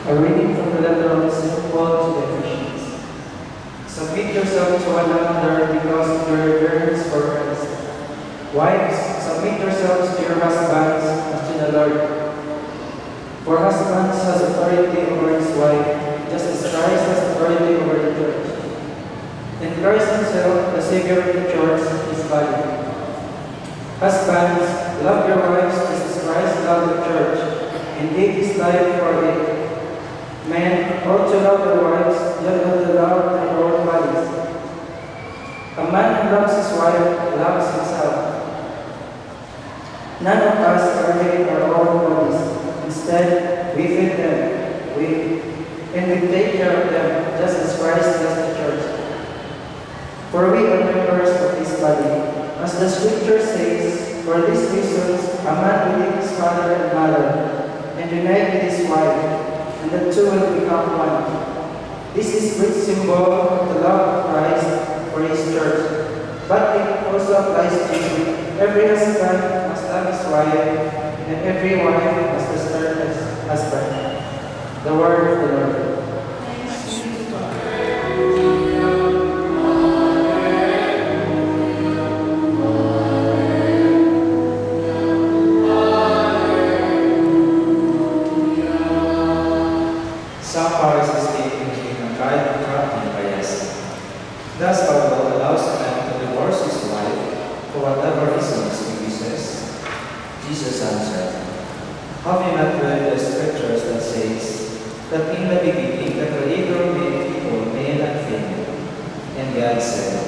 A reading from the letter of St. Paul to the Ephesians. Submit yourself to one another because you are parents for Christ. Wives, submit yourselves to your husbands as to the Lord. For husbands has authority over his wife, just as Christ has authority over the church. And Christ himself, the Savior of the church, his body. Husbands, love your wives just as Christ loved the church, and gave his life for it. Men ought to love their wives, just as they love their own bodies. A man who loves his wife loves himself. None of us are made our own bodies. Instead, we feed them, and we take care of them, just as Christ does the church. For we are members of his body. As the Scripture says, for these reasons, a man will leave his father and mother, and unite with his wife, and the two will become one. This is great symbol of the love of Christ for his church. But it also applies to you. Every husband must love his wife, and every wife must serve his husband. The word of the Lord. Some Pharisees came to him and tried to trap him by asking, "Does our law allow a man to divorce his wife for whatever reasons he wishes?" Jesus answered, "Have you not read the scriptures that says that in the beginning the Creator made people male and female? And God said,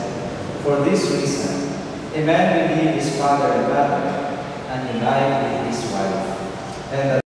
for this reason, a man will leave his father and mother and unite with his wife, and